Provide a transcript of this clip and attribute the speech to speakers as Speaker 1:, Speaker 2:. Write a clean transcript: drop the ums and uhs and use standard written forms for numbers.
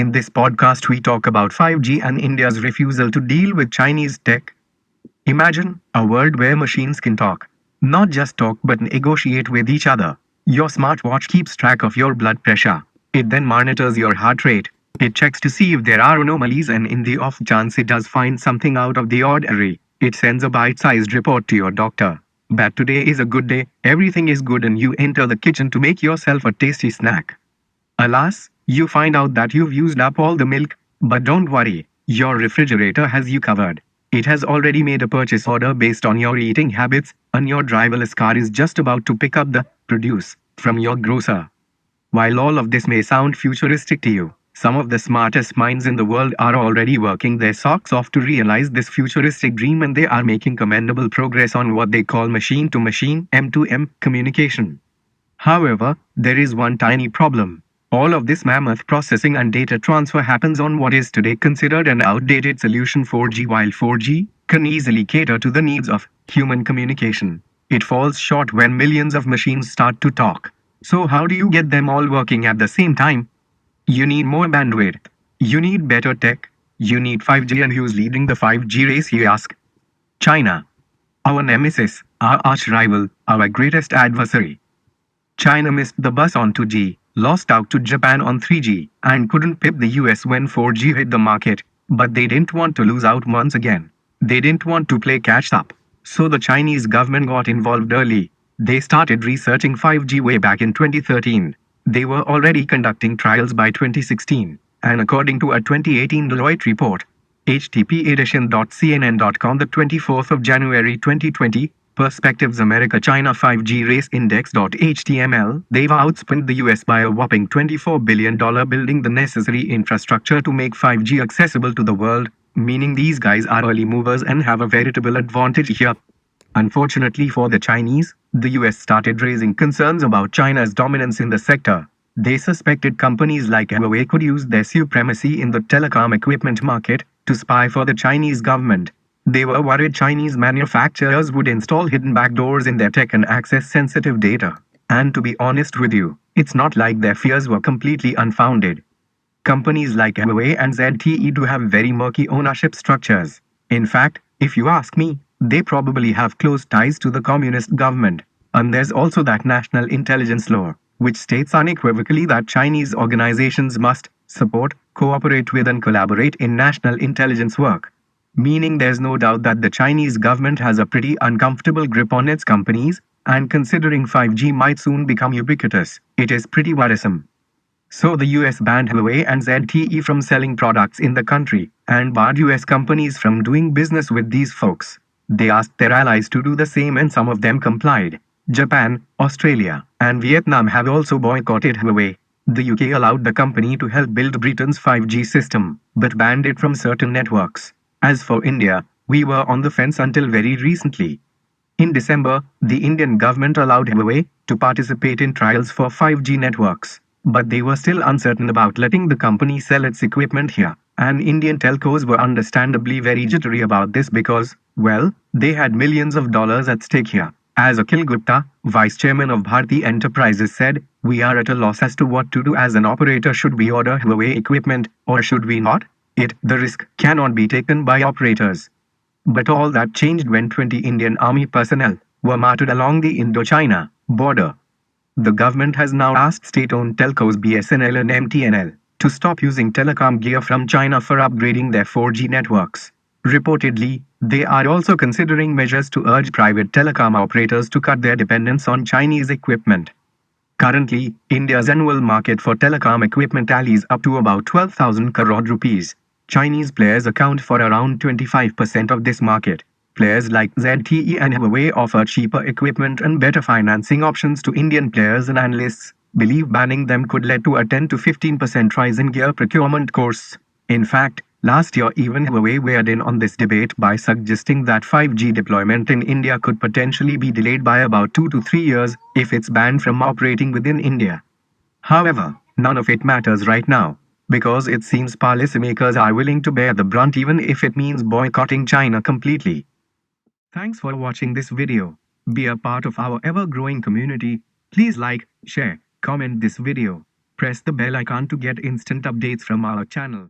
Speaker 1: In this podcast, we talk about 5G and India's refusal to deal with Chinese tech. Imagine a world where machines can talk. Not just talk but negotiate with each other. Your smartwatch keeps track of your blood pressure. It then monitors your heart rate. It checks to see if there are anomalies, and in the off chance it does find something out of the ordinary, it sends a bite-sized report to your doctor. But today is a good day, everything is good, and you enter the kitchen to make yourself a tasty snack. Alas, you find out that you've used up all the milk, but don't worry, your refrigerator has you covered. It has already made a purchase order based on your eating habits, and your driverless car is just about to pick up the produce from your grocer. While all of this may sound futuristic to you, some of the smartest minds in the world are already working their socks off to realize this futuristic dream, and they are making commendable progress on what they call machine-to-machine (M2M) communication. However, there is one tiny problem. All of this mammoth processing and data transfer happens on what is today considered an outdated solution 4G, while 4G can easily cater to the needs of human communication. It falls short when millions of machines start to talk. So how do you get them all working at the same time? You need more bandwidth. You need better tech. You need 5G, and who's leading the 5G race, you ask? China. Our nemesis, our arch rival, our greatest adversary. China missed the bus on 2G, lost out to Japan on 3G, and couldn't pip the US when 4G hit the market. But they didn't want to lose out once again. They didn't want to play catch up. So the Chinese government got involved early. They started researching 5G way back in 2013. They were already conducting trials by 2016. And according to a 2018 Deloitte report, http://cnn.com, the 24th of January 2020, Perspectives America China 5G Race Index.html, they've outspent the US by a whopping $24 billion building the necessary infrastructure to make 5G accessible to the world, meaning these guys are early movers and have a veritable advantage here. Unfortunately for the Chinese, the US started raising concerns about China's dominance in the sector. They suspected companies like Huawei could use their supremacy in the telecom equipment market to spy for the Chinese government. They were worried Chinese manufacturers would install hidden backdoors in their tech and access sensitive data. And to be honest with you, it's not like their fears were completely unfounded. Companies like Huawei and ZTE do have very murky ownership structures. In fact, if you ask me, they probably have close ties to the communist government. And there's also that national intelligence law, which states unequivocally that Chinese organizations must support, cooperate with, and collaborate in national intelligence work. Meaning there's no doubt that the Chinese government has a pretty uncomfortable grip on its companies, and considering 5G might soon become ubiquitous, it is pretty worrisome. So the US banned Huawei and ZTE from selling products in the country, and barred US companies from doing business with these folks. They asked their allies to do the same, and some of them complied. Japan, Australia, and Vietnam have also boycotted Huawei. The UK allowed the company to help build Britain's 5G system, but banned it from certain networks. As for India, we were on the fence until very recently. In December, the Indian government allowed Huawei to participate in trials for 5G networks, but they were still uncertain about letting the company sell its equipment here. And Indian telcos were understandably very jittery about this because, well, they had millions of dollars at stake here. As Akhil Gupta, vice chairman of Bharti Enterprises, said, "We are at a loss as to what to do as an operator. Should we order Huawei equipment, or should we not? The risk cannot be taken by operators." But all that changed when 20 Indian Army personnel were martyred along the Indo-China border. The government has now asked state-owned telcos BSNL and MTNL to stop using telecom gear from China for upgrading their 4G networks. Reportedly, they are also considering measures to urge private telecom operators to cut their dependence on Chinese equipment. Currently, India's annual market for telecom equipment tallies up to about 12,000 crore rupees. Chinese players account for around 25% of this market. Players like ZTE and Huawei offer cheaper equipment and better financing options to Indian players, and analysts believe banning them could lead to a 10 to 15% rise in gear procurement costs. In fact, last year even Huawei weighed in on this debate by suggesting that 5G deployment in India could potentially be delayed by about 2 to 3 years if it's banned from operating within India. However, none of it matters right now, because it seems policymakers are willing to bear the brunt even if it means boycotting China completely. Thanks for watching this video. Be a part of our ever-growing community. Please like, share, comment this video. Press the bell icon to get instant updates from our channel.